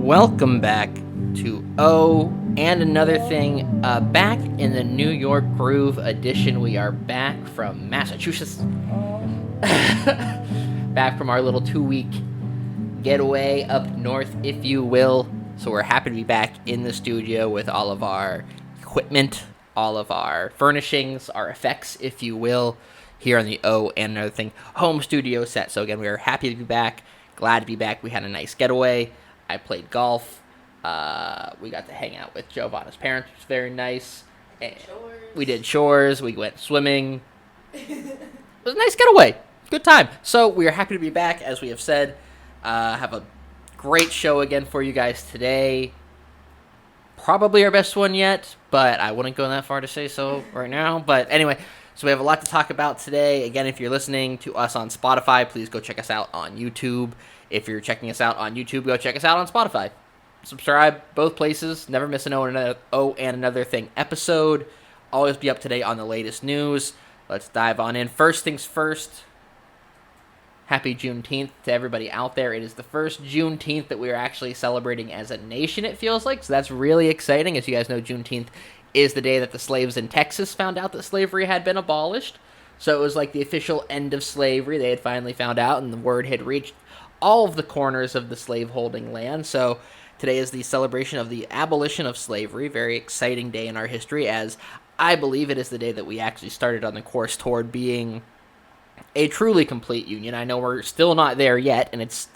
Welcome back to Oh and Another Thing. Back in the New York Groove edition. We are back from Massachusetts. Back from our little 2-week getaway up north, if you will. So we're happy to be back in the studio with all of our equipment, all of our furnishings, our effects, if you will, here on the Oh and Another Thing home studio set. So again, we are happy to be back. Glad to be back. We had a nice getaway. I played golf. We got to hang out with Giovanna's parents, which was very nice. We did chores. We went swimming. It was a nice getaway. Good time. So we are happy to be back, as we have said. Have a great show again for you guys today. Probably our best one yet, but I wouldn't go that far to say so right now. But anyway, so we have a lot to talk about today. Again, if you're listening to us on Spotify, please go check us out on YouTube. If you're checking us out on YouTube, go check us out on Spotify. Subscribe both places. Never miss an Oh and Another Thing episode. Always be up to date on the latest news. Let's dive on in. First things first. Happy Juneteenth to everybody out there. It is the first Juneteenth that we are actually celebrating as a nation, it feels like. So that's really exciting. As you guys know, Juneteenth is the day that the slaves in Texas found out that slavery had been abolished. So it was like the official end of slavery. They had finally found out, and the word had reached all of the corners of the slave-holding land. So today is the celebration of the abolition of slavery. Very exciting day in our history, as I believe it is the day that we actually started on the course toward being a truly complete union. I know we're still not there yet, and it's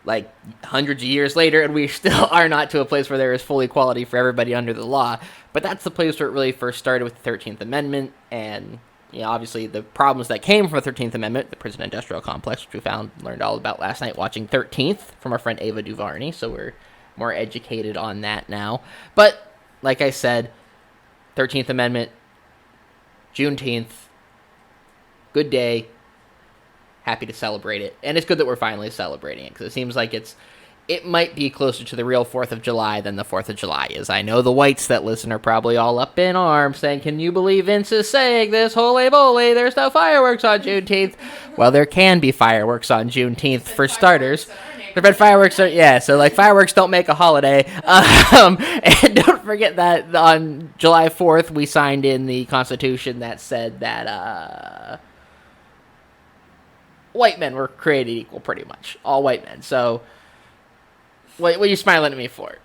like hundreds of years later, and we still are not to a place where there is full equality for everybody under the law. But that's the place where it really first started with the 13th Amendment, and obviously the problems that came from the 13th Amendment, the prison industrial complex, which we learned all about last night watching 13th from our friend Ava DuVernay, so we're more educated on that now. But, like I said, 13th Amendment, Juneteenth, good day, happy to celebrate it, and it's good that we're finally celebrating it, because it seems like it might be closer to the real 4th of July than the 4th of July is. I know the whites that listen are probably all up in arms saying, can you believe Vince is saying this? Holy moly, there's no fireworks on Juneteenth. Well, there can be fireworks on Juneteenth for starters. There have been fireworks, so like fireworks don't make a holiday. And don't forget that on July 4th, we signed in the Constitution that said that white men were created equal, pretty much. All white men, so what are you smiling at me for?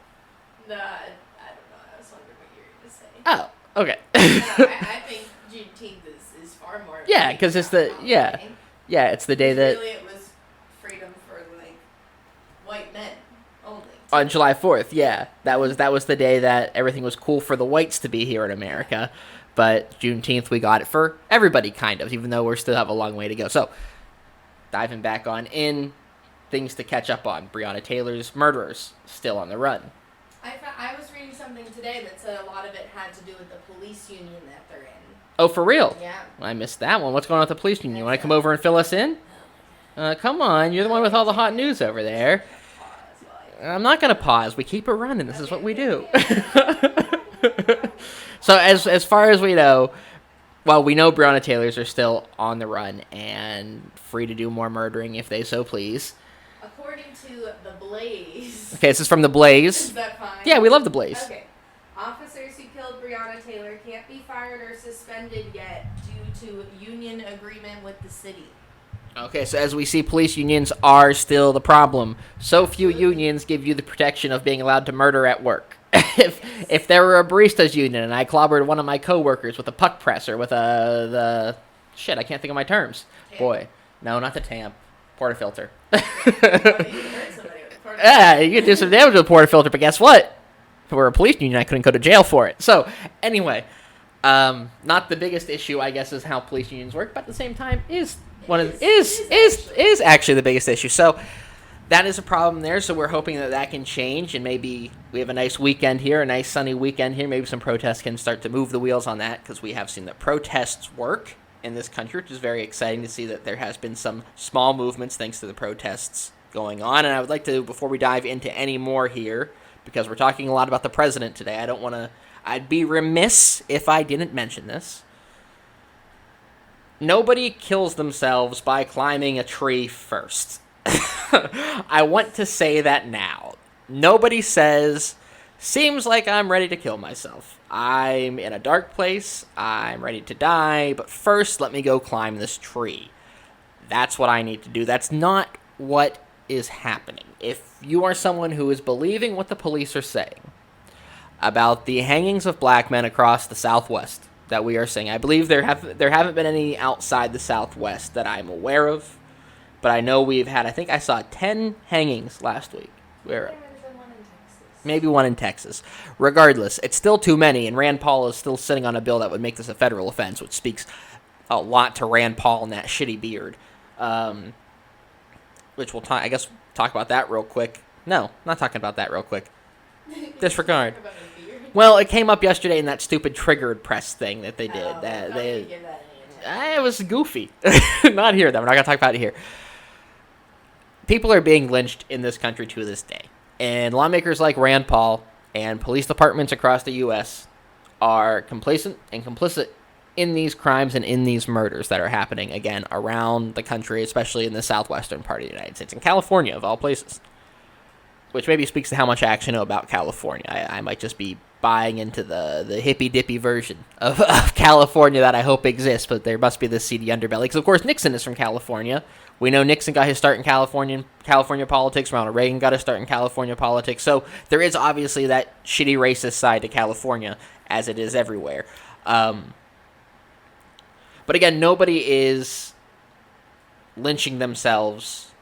No, I don't know. I was wondering what you were going to say. Oh, okay. No, I think Juneteenth is far more. Yeah, because it's it's the day that really it was freedom for like white men only. On July 4th. Yeah, that was the day that everything was cool for the whites to be here in America. But Juneteenth, we got it for everybody, kind of, even though we still have a long way to go. So, diving back on in. Things to catch up on. Breonna Taylor's murderers still on the run. I was reading something today that said a lot of it had to do with the police union that they're in. Oh, for real? Yeah. I missed that one. What's going on with the police union? You want to come over and fill us in? Come on. You're the one with all the hot news over there. I'm not going to pause. We keep it running. This is what we do. So as far as we know, well, we know Breonna Taylors are still on the run and free to do more murdering if they so please. According to The Blaze. Okay, this is from The Blaze. Is that fine? Yeah, we love The Blaze. Okay. Officers who killed Breonna Taylor can't be fired or suspended yet due to union agreement with the city. Okay, so as we see, police unions are still the problem. So few unions give you the protection of being allowed to murder at work. If there were a barista's union and I clobbered one of my coworkers with a puck press or with I can't think of my terms. Tamp. Boy, no, not the tamp. Portafilter. You hurt somebody with a Yeah, you could do some damage with a portafilter, but guess what? If it were a police union, I couldn't go to jail for it. So, anyway, not the biggest issue, I guess, is how police unions work, but at the same time is actually the biggest issue. So, that is a problem there, so we're hoping that can change, and maybe we have a nice weekend here, a nice sunny weekend here. Maybe some protests can start to move the wheels on that, because we have seen that protests work in this country, which is very exciting to see that there has been some small movements thanks to the protests going on. And I would like to, before we dive into any more here, because we're talking a lot about the president today, I'd be remiss if I didn't mention this. Nobody kills themselves by climbing a tree first. I want to say that now. Nobody says, seems like I'm ready to kill myself. I'm in a dark place. I'm ready to die. But first, let me go climb this tree. That's what I need to do. That's not what is happening. If you are someone who is believing what the police are saying about the hangings of black men across the Southwest that we are seeing, I believe there haven't been any outside the Southwest that I'm aware of, but I know we've had, I think I saw 10 hangings last week. Maybe one in Texas. Regardless, it's still too many, and Rand Paul is still sitting on a bill that would make this a federal offense, which speaks a lot to Rand Paul and that shitty beard. Which we'll talk about that real quick. No, not talking about that real quick. Disregard. Well, it came up yesterday in that stupid triggered press thing that they did. It was goofy. Not here, though. We're not going to talk about it here. People are being lynched in this country to this day. And lawmakers like Rand Paul and police departments across the U.S. are complacent and complicit in these crimes and in these murders that are happening, again, around the country, especially in the southwestern part of the United States, in California, of all places. Which maybe speaks to how much I actually know about California. I might just be buying into the hippy-dippy version of California that I hope exists, but there must be this seedy underbelly. Because, of course, Nixon is from California. We know Nixon got his start in California politics. Ronald Reagan got his start in California politics. So there is obviously that shitty racist side to California, as it is everywhere. But again, nobody is lynching themselves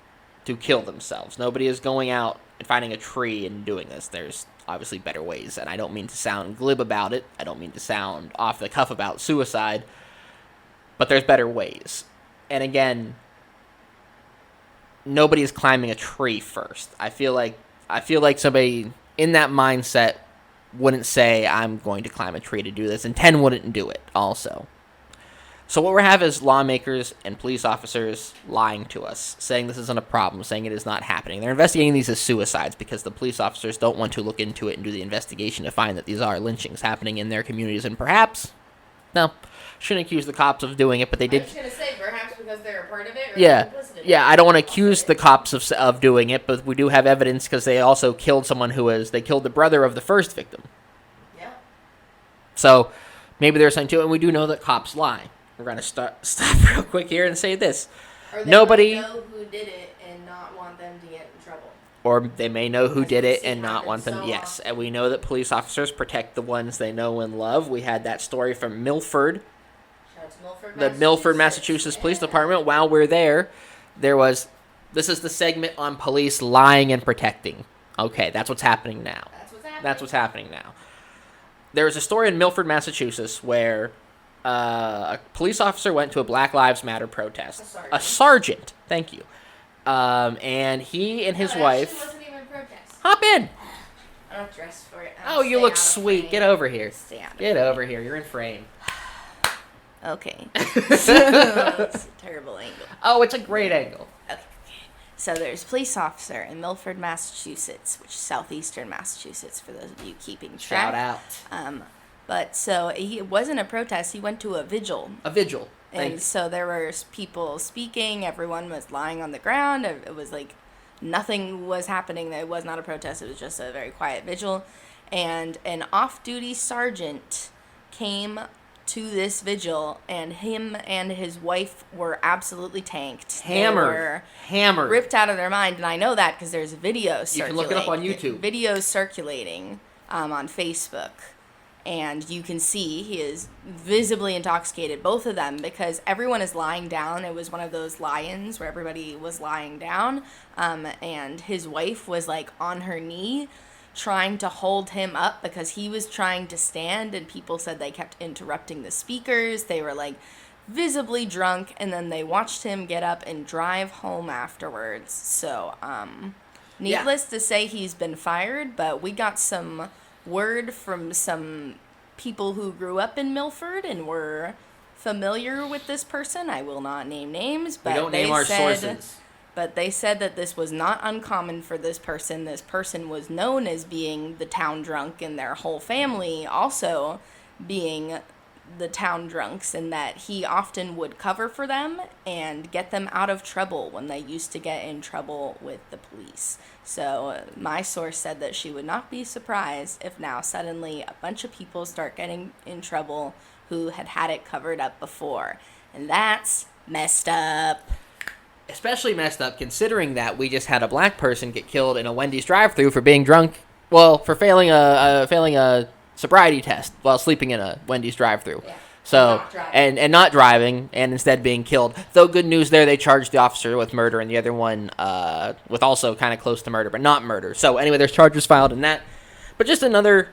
to kill themselves. Nobody is going out and finding a tree and doing this. There's obviously better ways, and I don't mean to sound glib about it. I don't mean to sound off the cuff about suicide, but there's better ways. And again, nobody is climbing a tree first. I feel like somebody in that mindset wouldn't say, I'm going to climb a tree to do this, and 10 wouldn't do it also. So what we have is lawmakers and police officers lying to us, saying this isn't a problem, saying it is not happening. They're investigating these as suicides because the police officers don't want to look into it and do the investigation to find that these are lynchings happening in their communities. And perhaps, no, shouldn't accuse the cops of doing it, but they did. I was going to say, perhaps because they're a part of it, or yeah, complicit in it. yeah. I don't want to accuse the cops of doing it, but we do have evidence because they also killed someone they killed the brother of the first victim. Yeah. So maybe there's something to it, and we do know that cops lie. We're going to stop real quick here and say this. Or they Nobody might know who did it and not want them to get in trouble. Or they may know who As did we it see and not happen want them. so Yes, often. and we know that police officers protect the ones they know and love. We had that story from Milford, Shout out to Milford, the Milford, Massachusetts Police Department. While we're there, this is the segment on police lying and protecting. Okay, that's what's happening now. That's what's happening now. There was a story in Milford, Massachusetts, where a police officer went to a Black Lives Matter protest. A sergeant. Thank you. And he and his wife. Wasn't even a protest. Hop in. I don't dress for it. Oh, you look sweet. Get over here. Stay out of Get over here. You're in frame. Okay. That's a terrible angle. Oh, it's a great angle. Okay. So there's a police officer in Milford, Massachusetts, which is southeastern Massachusetts, for those of you keeping track. Shout out. But so it wasn't a protest. He went to a vigil. A vigil. And so there were people speaking. Everyone was lying on the ground. It was like nothing was happening. It was not a protest. It was just a very quiet vigil. And an off-duty sergeant came to this vigil, and him and his wife were absolutely tanked. Hammered. Ripped out of their mind. And I know that because there's video circulating. You can look it up on YouTube. Videos circulating on Facebook. And you can see he is visibly intoxicated, both of them, because everyone is lying down. It was one of those lie-ins where everybody was lying down. And his wife was like on her knee trying to hold him up because he was trying to stand, and people said they kept interrupting the speakers. They were like visibly drunk, and then they watched him get up and drive home afterwards. So, needless to say, he's been fired, but we got some word from some people who grew up in Milford and were familiar with this person. I will not name names, but we don't name our sources. But they said that this was not uncommon for this person. This person was known as being the town drunk, and their whole family also being the town drunks, and that he often would cover for them and get them out of trouble when they used to get in trouble with the police. So my source said that she would not be surprised if now suddenly a bunch of people start getting in trouble who had it covered up before. And that's messed up. Especially messed up considering that we just had a black person get killed in a Wendy's drive-thru for being drunk. Well, for failing a sobriety test while sleeping in a Wendy's drive-thru. Yeah. So and not driving, and instead being killed. Though good news there, they charged the officer with murder and the other one with also kind of close to murder, but not murder. So anyway, there's charges filed in that. But just another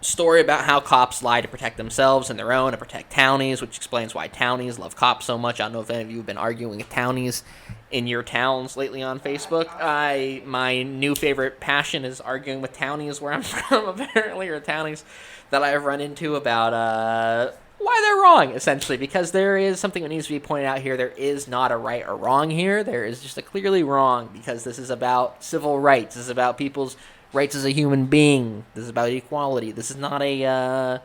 story about how cops lie to protect themselves and their own and protect townies, which explains why townies love cops so much. I don't know if any of you have been arguing with townies in your towns lately on Facebook. My new favorite passion is arguing with townies where I'm from, apparently, or townies that I've run into about why they're wrong, essentially, because there is something that needs to be pointed out here. There is not a right or wrong here. There is just a clearly wrong, because this is about civil rights. This is about people's rights as a human being. This is about equality. This is not a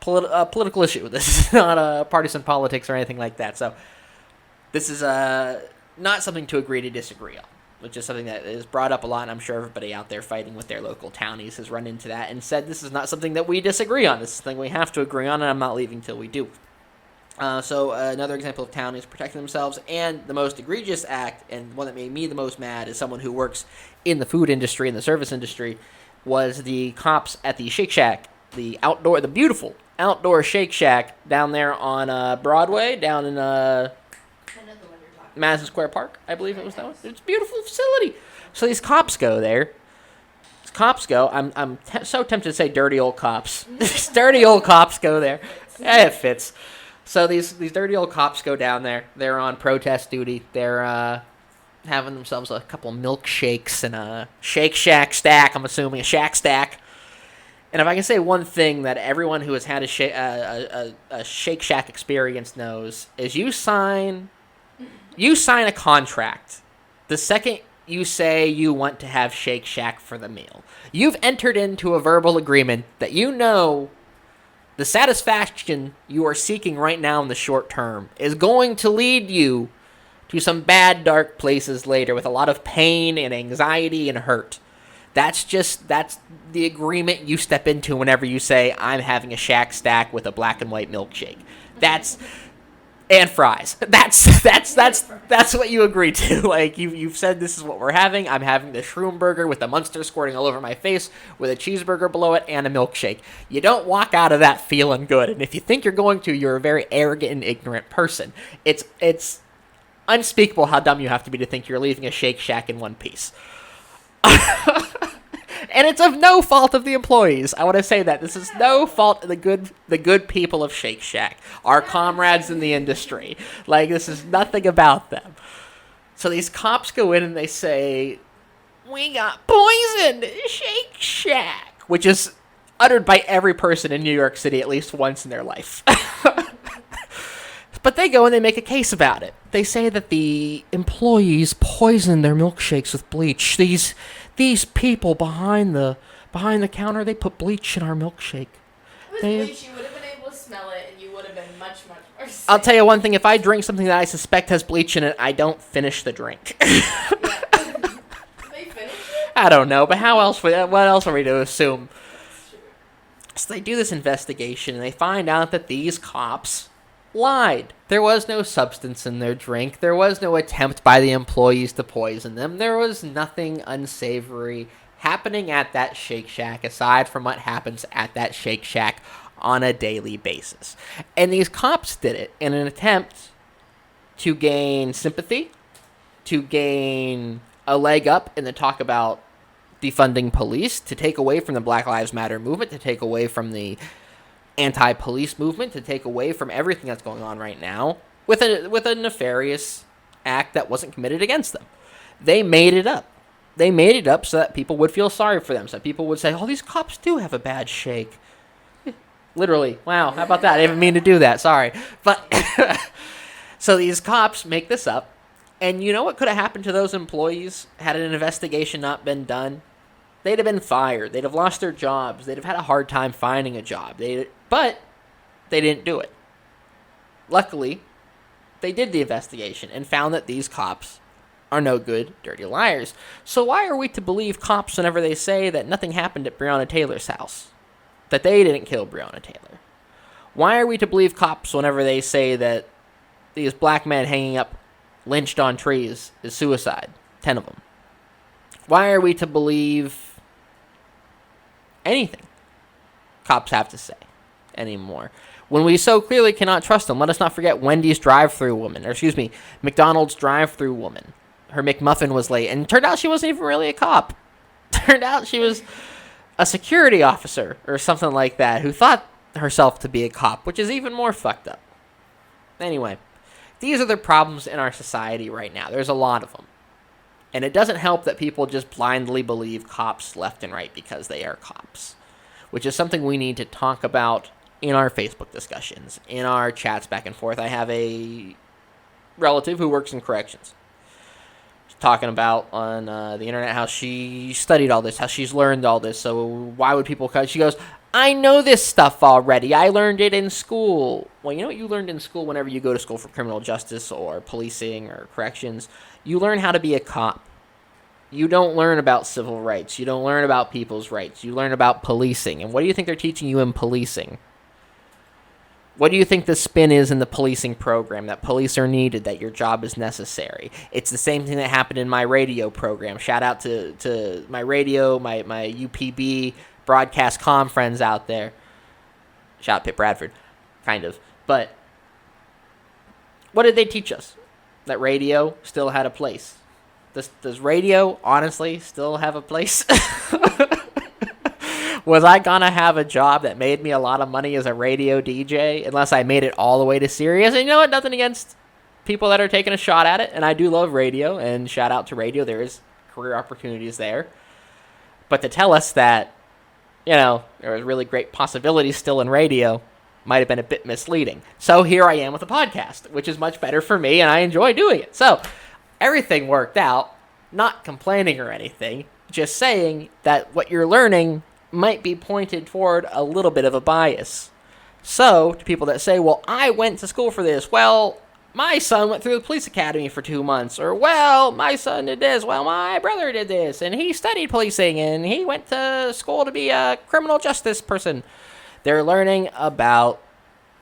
political issue. This is not partisan politics or anything like that. So this is not something to agree to disagree on, which is something that is brought up a lot, and I'm sure everybody out there fighting with their local townies has run into that and said this is not something that we disagree on. This is something we have to agree on, and I'm not leaving till we do. So another example of townies protecting themselves, and the most egregious act, and one that made me the most mad as someone who works in the food industry and the service industry, was the cops at the Shake Shack, the beautiful outdoor Shake Shack down there on Broadway, down in Madison Square Park, I believe it was that one. It's a beautiful facility. So these cops go there. I'm so tempted to say dirty old cops. These dirty old cops go there. It fits. So these dirty old cops go down there. They're on protest duty. They're having themselves a couple milkshakes and a Shake Shack stack. I'm assuming a Shack stack. And if I can say one thing that everyone who has had a Shake Shack experience knows is you sign a contract the second you say you want to have Shake Shack for the meal. You've entered into a verbal agreement that you know the satisfaction you are seeking right now in the short term is going to lead you to some bad, dark places later with a lot of pain and anxiety and hurt. That's the agreement you step into whenever you say, I'm having a Shack stack with a black and white milkshake. And fries. That's what you agree to. Like, you've said this is what we're having. I'm having the shroom burger with the Munster squirting all over my face with a cheeseburger below it and a milkshake. You don't walk out of that feeling good. And if you think you're going to, you're a very arrogant and ignorant person. It's unspeakable how dumb you have to be to think you're leaving a Shake Shack in one piece. And it's of no fault of the employees. I want to say that. This is no fault of the good people of Shake Shack, our comrades in the industry. Like, this is nothing about them. So these cops go in and they say, we got poisoned at Shake Shack, which is uttered by every person in New York City at least once in their life. But they go and they make a case about it. They say that the employees poisoned their milkshakes with bleach. These people behind the counter, they put bleach in our milkshake. With bleach, you would have been able to smell it, and you would have been much more safe. I'll tell you one thing. If I drink something that I suspect has bleach in it, I don't finish the drink. Did they finish it? I don't know, but what else are we to assume? That's true. So they do this investigation, and they find out that these cops lied. There was no substance in their drink. There was no attempt by the employees to poison them. There was nothing unsavory happening at that Shake Shack aside from what happens at that Shake Shack on a daily basis. And these cops did it in an attempt to gain sympathy, to gain a leg up in the talk about defunding police, to take away from the Black Lives Matter movement, to take away from the anti-police movement, to take away from everything that's going on right now with a nefarious act that wasn't committed against them. They made it up. They made it up so that people would feel sorry for them, so that people would say, oh, these cops do have a bad shake. Literally. Wow, how about that? I didn't mean to do that. Sorry. But so these cops make this up, and you know what could have happened to those employees had an investigation not been done? They'd have been fired. They'd have lost their jobs. They'd have had a hard time finding a job. But they didn't do it. Luckily, they did the investigation and found that these cops are no good, dirty liars. So why are we to believe cops whenever they say that nothing happened at Breonna Taylor's house? That they didn't kill Breonna Taylor? Why are we to believe cops whenever they say that these black men hanging up lynched on trees is suicide? 10 of them. Why are we to believe anything cops have to say anymore when we so clearly cannot trust them? Let us not forget Wendy's drive-through woman, or excuse me, McDonald's drive-through woman. Her McMuffin was late, and turned out she wasn't even really a cop. Turned out she was a security officer or something like that who thought herself to be a cop, which is even more fucked up. Anyway, these are the problems in our society right now. There's a lot of them. And it doesn't help that people just blindly believe cops left and right because they are cops, which is something we need to talk about in our Facebook discussions, in our chats back and forth. I have a relative who works in corrections. She's talking about on the internet how she studied all this, how she's learned all this. So why would people cut? She goes, I know this stuff already. I learned it in school. Well, you know what you learned in school whenever you go to school for criminal justice or policing or corrections? You learn how to be a cop. You don't learn about civil rights. You don't learn about people's rights. You learn about policing. And what do you think they're teaching you in policing? What do you think the spin is in the policing program? That police are needed, that your job is necessary. It's the same thing that happened in my radio program. Shout out to my radio, my UPB broadcast comm friends out there. Shout out Pitt Bradford, kind of. But what did they teach us? That radio still had a place. Does radio honestly still have a place? Was I gonna have a job that made me a lot of money as a radio DJ unless I made it all the way to Sirius? And you know what? Nothing against people that are taking a shot at it. And I do love radio, and shout out to radio. There is career opportunities there. But to tell us that, you know, there was really great possibilities still in radio might have been a bit misleading. So here I am with a podcast, which is much better for me, and I enjoy doing it. So everything worked out, not complaining or anything, just saying that what you're learning might be pointed toward a little bit of a bias. So, to people that say, well, I went to school for this, well, my son went through the police academy for 2 months, or, well, my son did this, well, my brother did this, and he studied policing, and he went to school to be a criminal justice person. They're learning about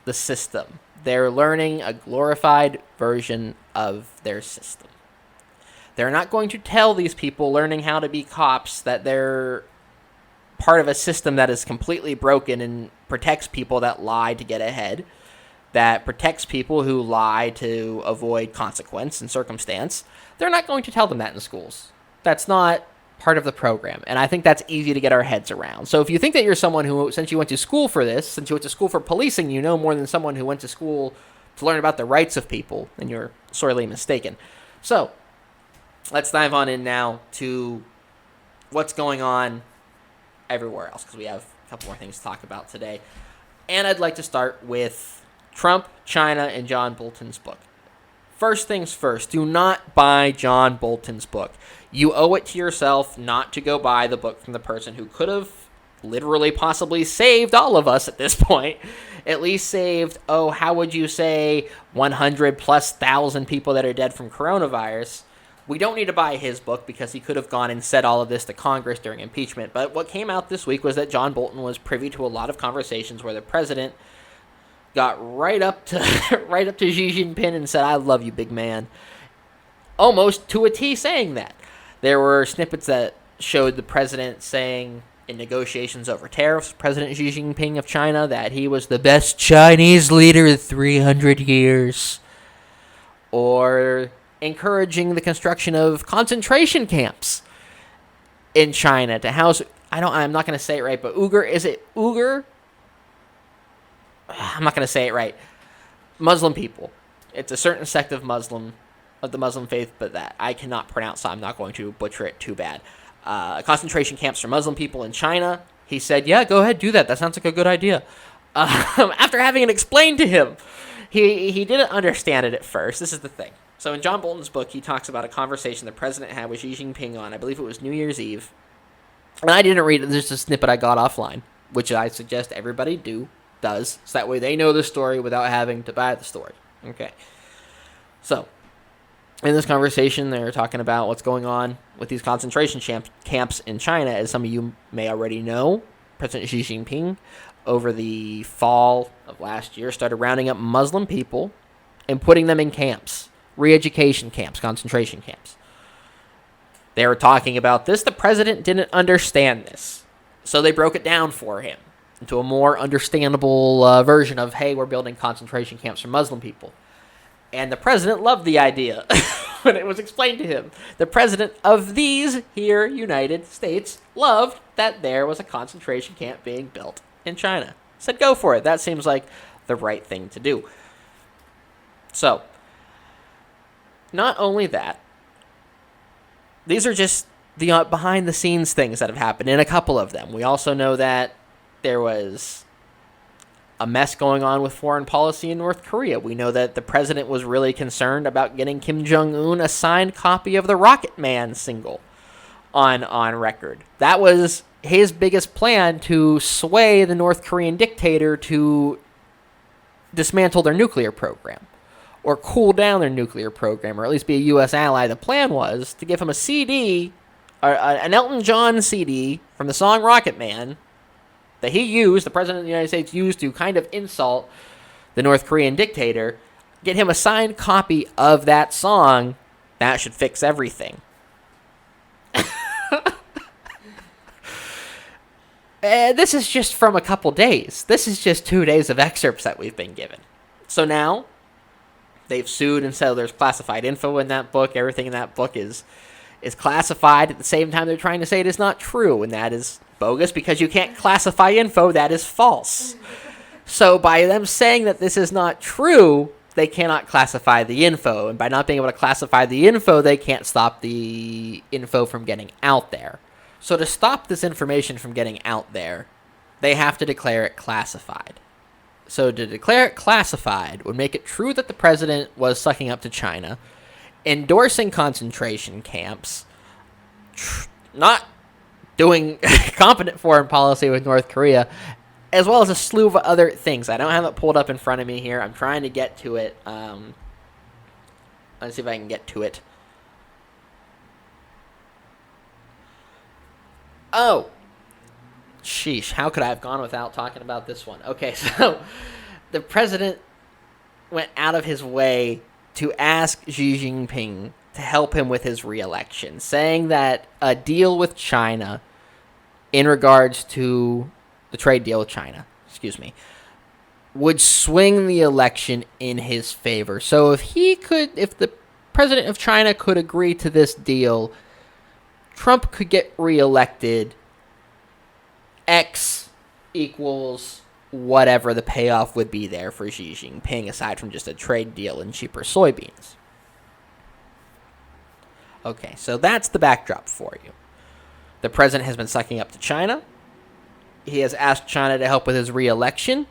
the system. They're learning a glorified version of their system. They're not going to tell these people learning how to be cops that they're part of a system that is completely broken and protects people that lie to get ahead, that protects people who lie to avoid consequence and circumstance. They're not going to tell them that in schools. That's not part of the program, and I think that's easy to get our heads around. So if you think that you're someone who, since you went to school for this, since you went to school for policing, you know more than someone who went to school to learn about the rights of people, then you're sorely mistaken. So let's dive on in now to what's going on everywhere else, because we have a couple more things to talk about today. And I'd like to start with Trump, China, and John Bolton's book. First things first, do not buy John Bolton's book. You owe it to yourself not to go buy the book from the person who could have literally possibly saved all of us at this point. At least saved, how would you say, 100,000+ people that are dead from coronavirus. We don't need to buy his book because he could have gone and said all of this to Congress during impeachment. But what came out this week was that John Bolton was privy to a lot of conversations where the president got right up to Xi Jinping and said, "I love you, big man." Almost to a T saying that. There were snippets that showed the president saying in negotiations over tariffs, President Xi Jinping of China, that he was the best Chinese leader in 300 years. Or encouraging the construction of concentration camps in China to house, I'm not going to say it right, but Uyghur? I'm not going to say it right. Muslim people. It's a certain sect of the Muslim faith, but that I cannot pronounce, so I'm not going to butcher it too bad. Concentration camps for Muslim people in China. He said, yeah, go ahead, do that. That sounds like a good idea. After having it explained to him, he didn't understand it at first. This is the thing. So in John Bolton's book, he talks about a conversation the president had with Xi Jinping on, I believe it was New Year's Eve. And I didn't read it. There's a snippet I got offline, which I suggest everybody do. does, so that way they know the story without having to buy the story. Okay. So, in this conversation, they're talking about what's going on with these concentration camps in China. As some of you may already know, President Xi Jinping, over the fall of last year, started rounding up Muslim people and putting them in camps, re-education camps, concentration camps. They were talking about this. The president didn't understand this, so they broke it down for him into a more understandable version of, hey, we're building concentration camps for Muslim people. And the president loved the idea when it was explained to him. The president of these here United States loved that there was a concentration camp being built in China. Said, go for it. That seems like the right thing to do. So, not only that, these are just the behind-the-scenes things that have happened, and a couple of them. We also know that there was a mess going on with foreign policy in North Korea. We know that the president was really concerned about getting Kim Jong-un a signed copy of the Rocket Man single on record. That was his biggest plan to sway the North Korean dictator to dismantle their nuclear program or cool down their nuclear program, or at least be a U.S. ally. The plan was to give him a CD, an Elton John CD from the song Rocket Man, that he used, the president of the United States used to kind of insult the North Korean dictator, get him a signed copy of that song. That should fix everything. This is just from a couple days. This is just 2 days of excerpts that we've been given. So now, they've sued and said there's classified info in that book. Everything in that book is classified. At the same time, they're trying to say it is not true, and that is bogus because you can't classify info that is false. So by them saying that this is not true, they cannot classify the info, and by not being able to classify the info, they can't stop the info from getting out there. So to stop this information from getting out there, they have to declare it classified. So to declare it classified would make it true that the president was sucking up to China, endorsing concentration camps, not doing competent foreign policy with North Korea, as well as a slew of other things. I don't have it pulled up in front of me here. I'm trying to get to it. Let's see if I can get to it. Oh, sheesh. How could I have gone without talking about this one? Okay, so the president went out of his way to ask Xi Jinping to help him with his re-election, saying that a deal with China in regards to the trade deal with China, would swing the election in his favor. So if the president of China could agree to this deal, Trump could get reelected. X equals whatever the payoff would be there for Xi Jinping, aside from just a trade deal and cheaper soybeans. Okay, so that's the backdrop for you. The president has been sucking up to China. He has asked China to help with his re-election.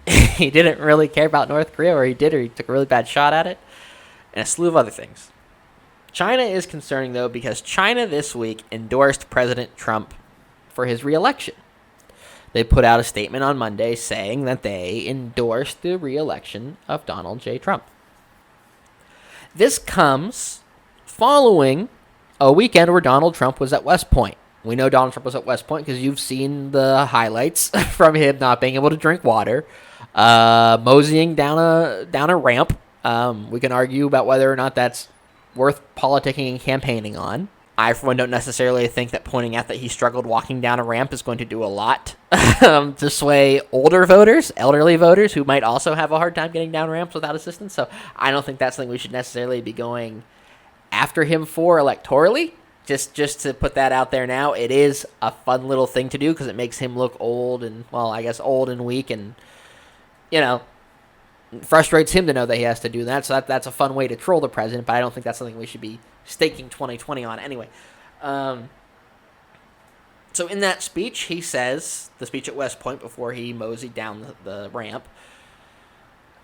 He didn't really care about North Korea, or he took a really bad shot at it, and a slew of other things. China is concerning, though, because China this week endorsed President Trump for his re-election. They put out a statement on Monday saying that they endorsed the re-election of Donald J. Trump. This comes following a weekend where Donald Trump was at West Point. We know Donald Trump was at West Point because you've seen the highlights from him not being able to drink water, moseying down a ramp. We can argue about whether or not that's worth politicking and campaigning on. I, for one, don't necessarily think that pointing out that he struggled walking down a ramp is going to do a lot to sway elderly voters who might also have a hard time getting down ramps without assistance. So I don't think that's something we should necessarily be going after him for electorally. Just to put that out there now, it is a fun little thing to do because it makes him look old and weak, and, frustrates him to know that he has to do that. So that's a fun way to troll the president, but I don't think that's something we should be staking 2020 on anyway. So in that speech, he says, the speech at West Point before he moseyed down the ramp,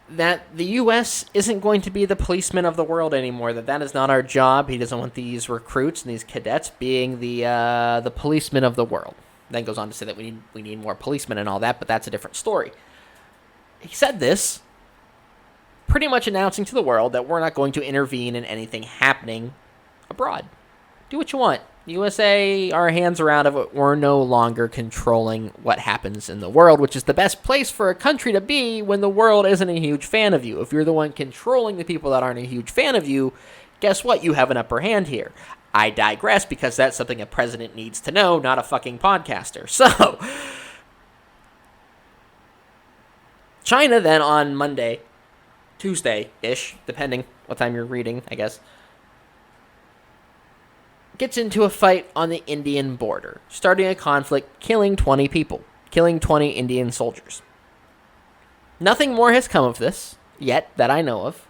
that the U.S. isn't going to be the policeman of the world anymore, that is not our job. He doesn't want these recruits and these cadets being the policemen of the world. Then goes on to say that we need more policemen and all that, but that's a different story. He said this, pretty much announcing to the world that we're not going to intervene in anything happening abroad. Do what you want. USA, our hands are out of it. We're no longer controlling what happens in the world, which is the best place for a country to be when the world isn't a huge fan of you. If you're the one controlling the people that aren't a huge fan of you, guess what? You have an upper hand here. I digress because that's something a president needs to know, not a fucking podcaster. So, China then on Monday, Tuesday-ish, depending what time you're reading, I guess, gets into a fight on the Indian border, starting a conflict, killing 20 people, killing 20 Indian soldiers. Nothing more has come of this yet that I know of,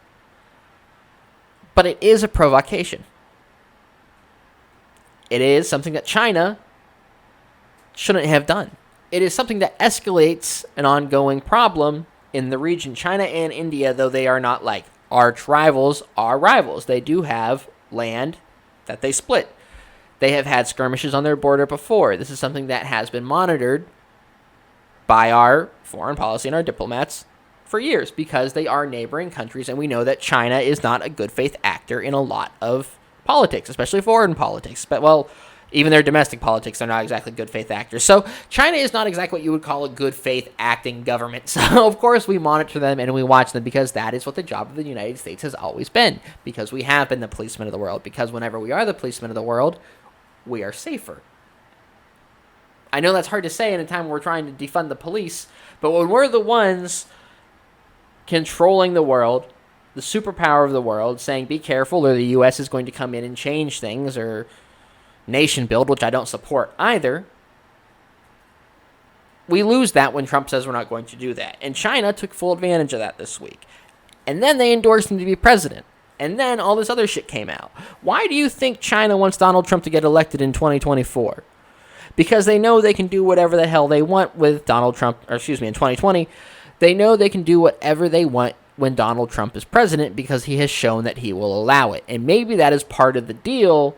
but it is a provocation. It is something that China shouldn't have done. It is something that escalates an ongoing problem in the region. China and India, though they are not like arch rivals, are rivals. They do have land that they split. They have had skirmishes on their border before. This is something that has been monitored by our foreign policy and our diplomats for years because they are neighboring countries, and we know that China is not a good faith actor in a lot of politics, especially foreign politics. But, well, even their domestic politics are not exactly good faith actors. So China is not exactly what you would call a good faith acting government. So, of course, we monitor them and we watch them because that is what the job of the United States has always been. Because we have been the policemen of the world. Because whenever we are the policemen of the world, we are safer. I know that's hard to say in a time where we're trying to defund the police, but when we're the ones controlling the world, the superpower of the world, saying be careful or the U.S. is going to come in and change things, or nation build, which I don't support either, we lose that when Trump says we're not going to do that. And China took full advantage of that this week. And then they endorsed him to be president. And then all this other shit came out. Why do you think China wants Donald Trump to get elected in 2024? Because they know they can do whatever the hell they want with Donald Trump, in 2020. They know they can do whatever they want when Donald Trump is president because he has shown that he will allow it. And maybe that is part of the deal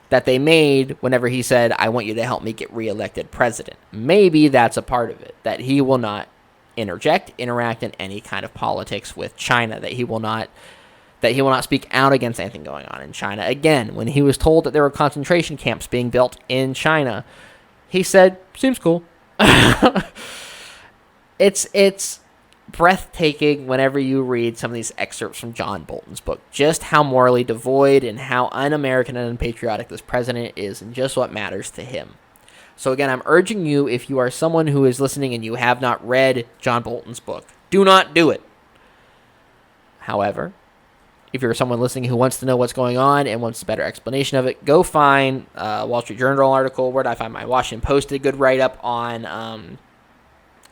that they made whenever he said, I want you to help me get reelected president. Maybe that's a part of it, that he will not interact in any kind of politics with China, that he will not speak out against anything going on in China. Again, when he was told that there were concentration camps being built in China, he said, seems cool. It's breathtaking whenever you read some of these excerpts from John Bolton's book, just how morally devoid and how un-American and unpatriotic this president is and just what matters to him. So again, I'm urging you, if you are someone who is listening and you have not read John Bolton's book, do not do it. However, if you're someone listening who wants to know what's going on and wants a better explanation of it, go find a Wall Street Journal article. Where did I find my Washington Post? Did a good write-up on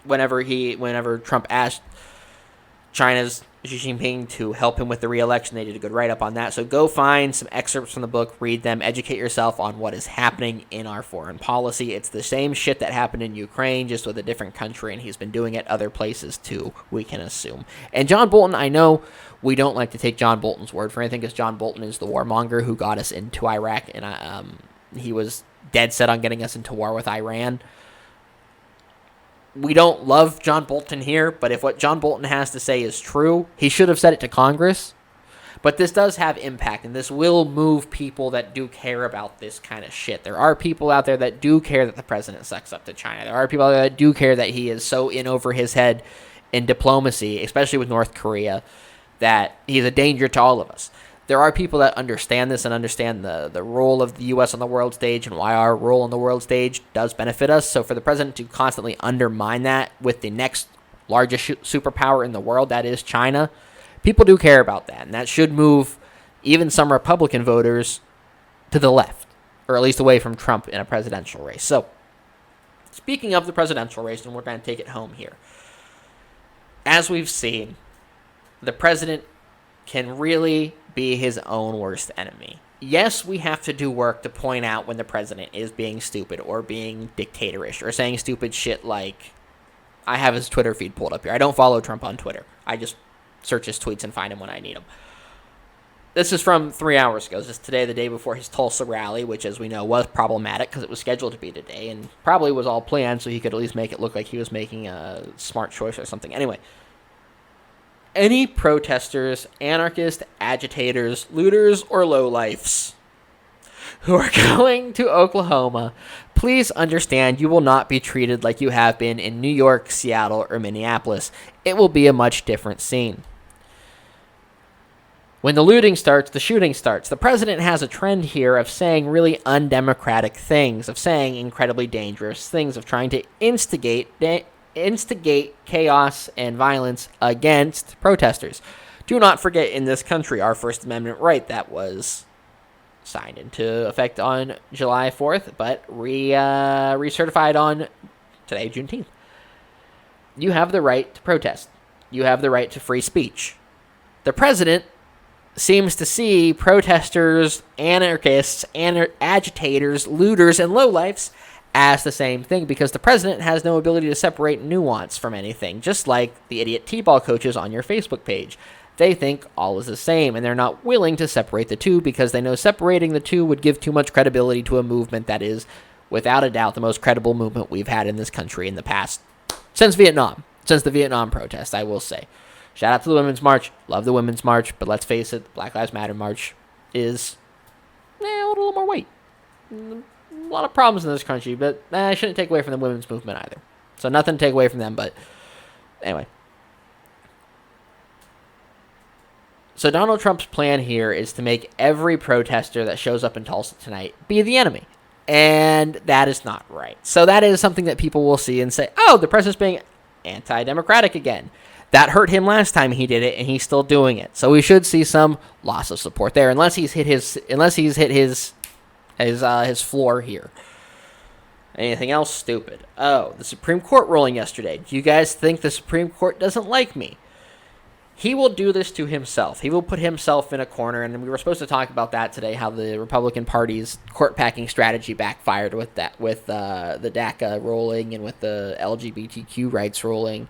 whenever Trump asked China's Xi Jinping to help him with the re-election. They did a good write-up on that. So go find some excerpts from the book, read them, educate yourself on what is happening in our foreign policy. It's the same shit that happened in Ukraine, just with a different country, and he's been doing it other places too, we can assume. And John Bolton, I know we don't like to take John Bolton's word for anything, because John Bolton is the warmonger who got us into Iraq, and he was dead set on getting us into war with Iran. We don't love John Bolton here, but if what John Bolton has to say is true, he should have said it to Congress. But this does have impact, and this will move people that do care about this kind of shit. There are people out there that do care that the president sucks up to China. There are people out there that do care that he is so in over his head in diplomacy, especially with North Korea, that he's a danger to all of us. There are people that understand this and understand the role of the U.S. on the world stage and why our role on the world stage does benefit us. So for the president to constantly undermine that with the next largest superpower in the world, that is China, people do care about that. And that should move even some Republican voters to the left, or at least away from Trump in a presidential race. So speaking of the presidential race, and we're going to take it home here, as we've seen, the president can really be his own worst enemy. Yes, we have to do work to point out when the president is being stupid or being dictatorish or saying stupid shit like, I have his Twitter feed pulled up here. I don't follow Trump on Twitter. I just search his tweets and find him when I need him. This is from 3 hours ago. This is today, the day before his Tulsa rally, which, as we know, was problematic because it was scheduled to be today and probably was all planned so he could at least make it look like he was making a smart choice or something. Anyway, any protesters, anarchists, agitators, looters, or lowlifes who are going to Oklahoma, please understand you will not be treated like you have been in New York, Seattle, or Minneapolis. It will be a much different scene. When the looting starts, the shooting starts. The president has a trend here of saying really undemocratic things, of saying incredibly dangerous things, of trying to instigate chaos and violence against protesters. Do not forget, in this country, our First Amendment right that was signed into effect on July 4th, but recertified on today, Juneteenth. You have the right to protest. You have the right to free speech. The president seems to see protesters, anarchists, agitators, looters, and lowlifes as the same thing because the president has no ability to separate nuance from anything, just like the idiot t-ball coaches on your Facebook page. They think all is the same, and they're not willing to separate the two because they know separating the two would give too much credibility to a movement that is, without a doubt, the most credible movement we've had in this country in the past, since Vietnam, since the Vietnam protests, I will say. Shout out to the Women's March. Love the Women's March, but let's face it, the Black Lives Matter March is a little more weight. A lot of problems in this country, but I shouldn't take away from the women's movement either. So nothing to take away from them, but anyway. So Donald Trump's plan here is to make every protester that shows up in Tulsa tonight be the enemy. And that is not right. So that is something that people will see and say, oh, the president's being anti-democratic again. That hurt him last time he did it, and he's still doing it. So we should see some loss of support there, unless he's hit his floor here. Anything else? Stupid. Oh, the Supreme Court ruling yesterday. Do you guys think the Supreme Court doesn't like me? He will do this to himself. He will put himself in a corner, and we were supposed to talk about that today, how the Republican Party's court-packing strategy backfired with that, with the DACA ruling and with the LGBTQ rights ruling.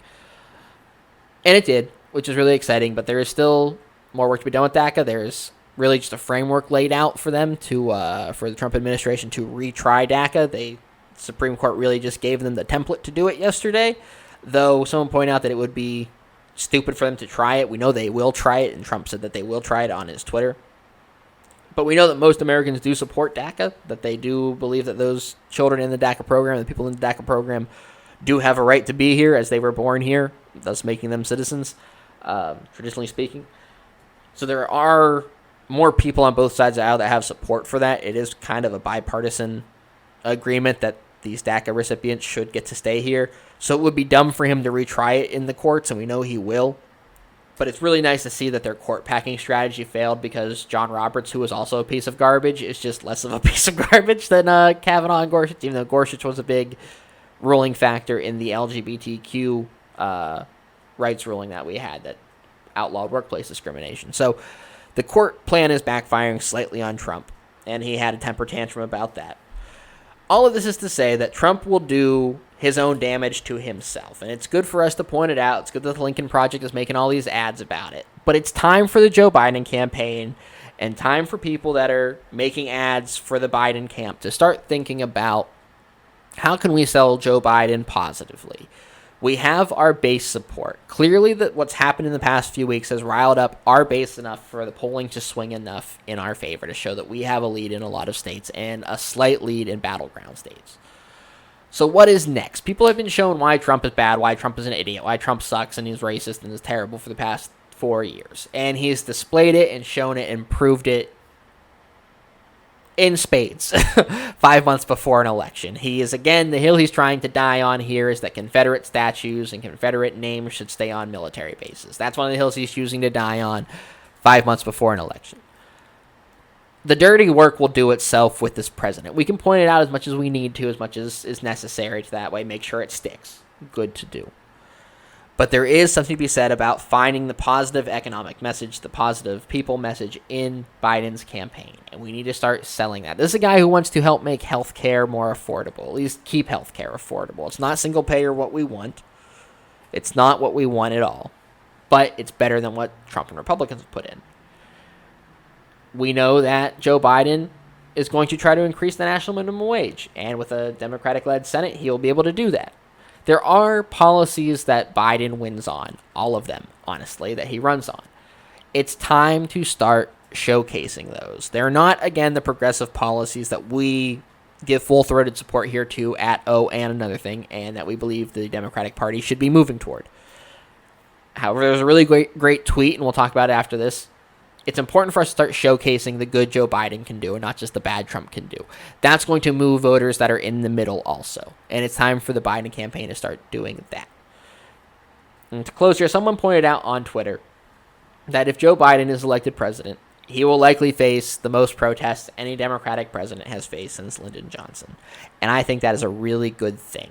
And it did, which is really exciting, but there is still more work to be done with DACA. There's really just a framework laid out for them for the Trump administration to retry DACA. The Supreme Court really just gave them the template to do it yesterday, though someone pointed out that it would be stupid for them to try it. We know they will try it, and Trump said that they will try it on his Twitter. But we know that most Americans do support DACA, that they do believe that those children in the DACA program, the people in the DACA program, do have a right to be here as they were born here, thus making them citizens, traditionally speaking. So there are more people on both sides of the aisle that have support for that. It is kind of a bipartisan agreement that these DACA recipients should get to stay here. So it would be dumb for him to retry it in the courts, and we know he will. But it's really nice to see that their court-packing strategy failed because John Roberts, who was also a piece of garbage, is just less of a piece of garbage than Kavanaugh and Gorsuch, even though Gorsuch was a big ruling factor in the LGBTQ rights ruling that we had that outlawed workplace discrimination. So the court plan is backfiring slightly on Trump, and he had a temper tantrum about that. All of this is to say that Trump will do his own damage to himself, and it's good for us to point it out. It's good that the Lincoln Project is making all these ads about it. But it's time for the Joe Biden campaign and time for people that are making ads for the Biden camp to start thinking about how can we sell Joe Biden positively. We have our base support. Clearly, that what's happened in the past few weeks has riled up our base enough for the polling to swing enough in our favor to show that we have a lead in a lot of states and a slight lead in battleground states. So what is next? People have been shown why Trump is bad, why Trump is an idiot, why Trump sucks and he's racist and is terrible for the past 4 years. And he's displayed it and shown it and proved it in spades 5 months before an election. He is, again, the hill he's trying to die on here is that Confederate statues and Confederate names should stay on military bases. That's one of the hills he's choosing to die on 5 months before an election. The dirty work will do itself with this president. We can point it out as much as we need to, as much as is necessary to that way, make sure it sticks. Good to do. But there is something to be said about finding the positive economic message, the positive people message in Biden's campaign. And we need to start selling that. This is a guy who wants to help make healthcare more affordable, at least keep healthcare affordable. It's not single payer what we want. It's not what we want at all. But it's better than what Trump and Republicans have put in. We know that Joe Biden is going to try to increase the national minimum wage. And with a Democratic-led Senate, he will be able to do that. There are policies that Biden wins on, all of them, honestly, that he runs on. It's time to start showcasing those. They're not, again, the progressive policies that we give full-throated support here to at and another thing, and that we believe the Democratic Party should be moving toward. However, there's a really great tweet, and we'll talk about it after this. It's important for us to start showcasing the good Joe Biden can do and not just the bad Trump can do. That's going to move voters that are in the middle also. And it's time for the Biden campaign to start doing that. And to close here, someone pointed out on Twitter that if Joe Biden is elected president, he will likely face the most protests any Democratic president has faced since Lyndon Johnson. And I think that is a really good thing.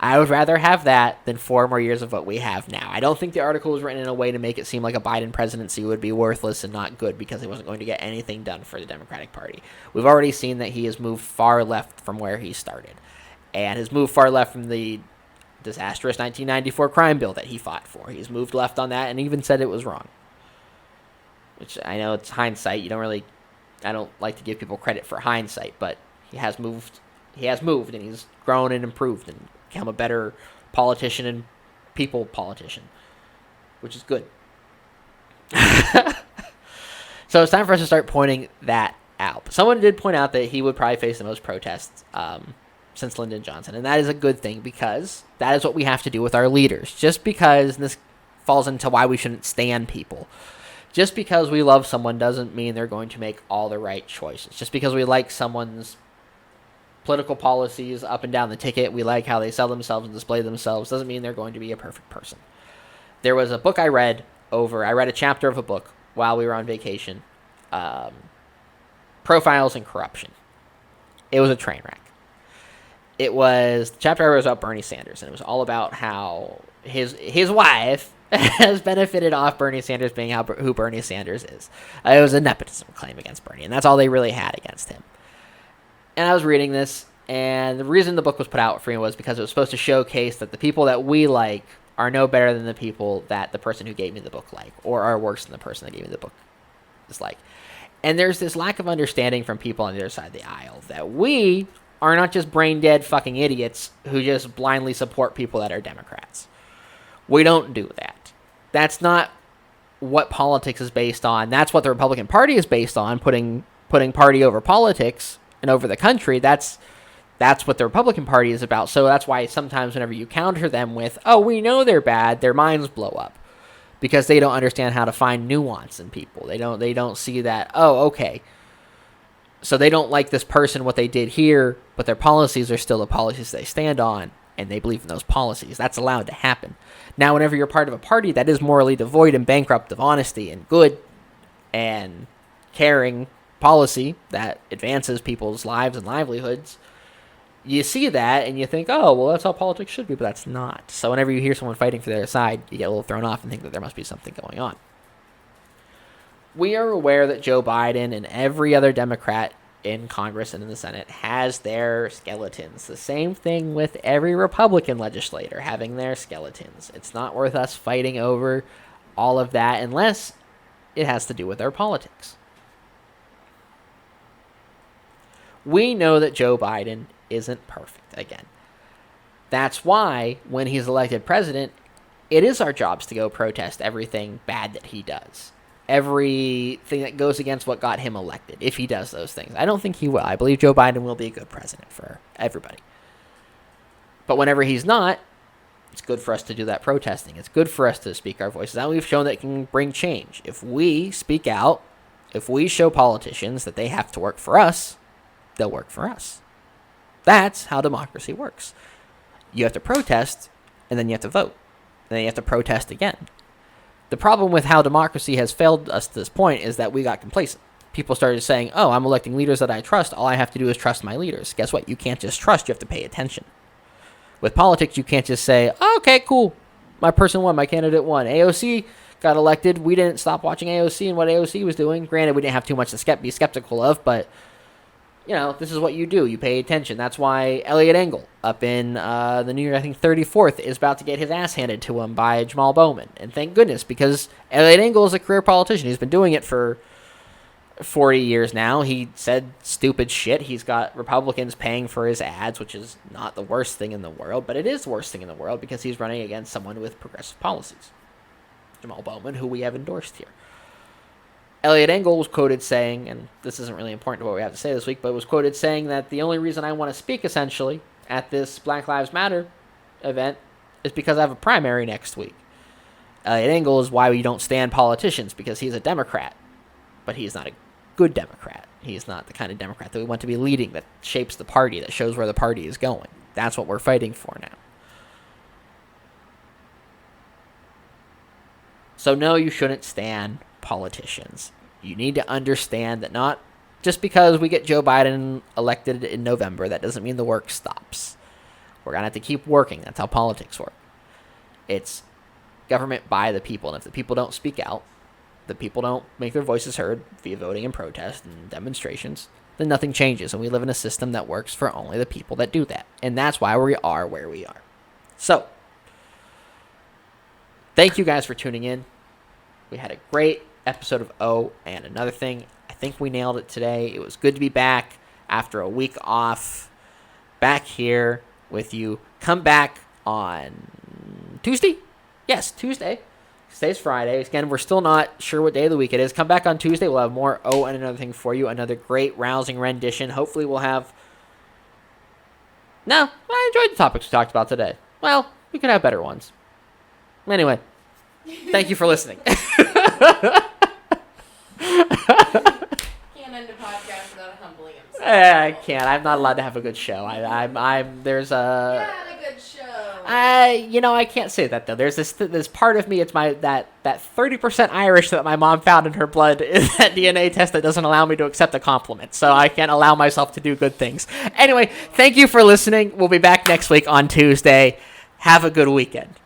I would rather have that than 4 more years of what we have now. I don't think the article was written in a way to make it seem like a Biden presidency would be worthless and not good because he wasn't going to get anything done for the Democratic Party. We've already seen that he has moved far left from where he started. And has moved far left from the disastrous 1994 crime bill that he fought for. He's moved left on that and even said it was wrong. Which I know it's hindsight. I don't like to give people credit for hindsight, but he has moved and he's grown and improved and become a better politician and people politician, which is good. So it's time for us to start pointing that out. Someone did point out that he would probably face the most protests since Lyndon Johnson, and that is a good thing because that is what we have to do with our leaders. Just because, and this falls into why we shouldn't stand people, just because we love someone doesn't mean they're going to make all the right choices. Just because we like someone's political policies up and down the ticket, we like how they sell themselves and display themselves, doesn't mean they're going to be a perfect person. There was a book I read a chapter of a book while we were on vacation, Profiles in Corruption. It was a train wreck. The chapter I read was about Bernie Sanders, and it was all about how his wife has benefited off Bernie Sanders being who Bernie Sanders is. It was a nepotism claim against Bernie, and that's all they really had against him. And I was reading this, and the reason the book was put out for me was because it was supposed to showcase that the people that we like are no better than the people that the person who gave me the book like, or are worse than the person that gave me the book is like. And there's this lack of understanding from people on the other side of the aisle that we are not just brain-dead fucking idiots who just blindly support people that are Democrats. We don't do that. That's not what politics is based on. That's what the Republican Party is based on, putting party over politics and over the country. That's what the Republican Party is about. So that's why sometimes whenever you counter them with, oh, we know they're bad, their minds blow up. Because they don't understand how to find nuance in people. They don't see that, oh, okay. So they don't like this person, what they did here, but their policies are still the policies they stand on, and they believe in those policies. That's allowed to happen. Now, whenever you're part of a party that is morally devoid and bankrupt of honesty and good and caring policy that advances people's lives and livelihoods, you see that and you think, oh, well, that's how politics should be, but that's not. So whenever you hear someone fighting for their side, you get a little thrown off and think that there must be something going on. We are aware that Joe Biden and every other Democrat in Congress and in the Senate has their skeletons. The same thing with every Republican legislator having their skeletons. It's not worth us fighting over all of that unless it has to do with our politics. We know that Joe Biden isn't perfect again. That's why when he's elected president, it is our jobs to go protest everything bad that he does. Everything that goes against what got him elected, if he does those things. I don't think he will. I believe Joe Biden will be a good president for everybody. But whenever he's not, it's good for us to do that protesting. It's good for us to speak our voices out. We've shown that it can bring change. If we speak out, if we show politicians that they have to work for us, they'll work for us. That's how democracy works. You have to protest, and then you have to vote. And then you have to protest again. The problem with how democracy has failed us to this point is that we got complacent. People started saying, oh, I'm electing leaders that I trust. All I have to do is trust my leaders. Guess what? You can't just trust. You have to pay attention. With politics, you can't just say, oh, okay, cool. My person won. My candidate won. AOC got elected. We didn't stop watching AOC and what AOC was doing. Granted, we didn't have too much to be skeptical of, but you know, this is what you do. You pay attention. That's why Elliot Engel up in the New York, I think 34th, is about to get his ass handed to him by Jamal Bowman. And thank goodness, because Elliot Engel is a career politician. He's been doing it for 40 years now. He said stupid shit. He's got Republicans paying for his ads, which is not the worst thing in the world, but it is the worst thing in the world because he's running against someone with progressive policies. Jamal Bowman, who we have endorsed here. Elliot Engel was quoted saying, and this isn't really important to what we have to say this week, but was quoted saying that the only reason I want to speak, essentially, at this Black Lives Matter event is because I have a primary next week. Elliot Engel is why we don't stand politicians, because he's a Democrat, but he's not a good Democrat. He's not the kind of Democrat that we want to be leading, that shapes the party, that shows where the party is going. That's what we're fighting for now. So no, you shouldn't stand politicians. You need to understand that not just because we get Joe Biden elected in November, that doesn't mean the work stops. We're going to have to keep working. That's how politics work. It's government by the people. And if the people don't speak out, the people don't make their voices heard via voting and protest and demonstrations, then nothing changes. And we live in a system that works for only the people that do that. And that's why we are where we are. So, thank you guys for tuning in. We had a great episode of Oh, and another thing. I think we nailed it today. It was good to be back after a week off. Back here with you. Come back on Tuesday? Yes, Tuesday. Today's Friday. Again, we're still not sure what day of the week it is. Come back on Tuesday. We'll have more Oh, and another thing for you. Another great, rousing rendition. Hopefully we'll have... No, I enjoyed the topics we talked about today. Well, we could have better ones. Anyway, thank you for listening. Can't end a podcast without humbling himself. I can't. I'm not allowed to have a good show. There's a... Yeah, a good show. I can't say that though. There's this part of me. It's that 30% Irish that my mom found in her blood is that DNA test that doesn't allow me to accept a compliment. So I can't allow myself to do good things. Anyway, thank you for listening. We'll be back next week on Tuesday. Have a good weekend.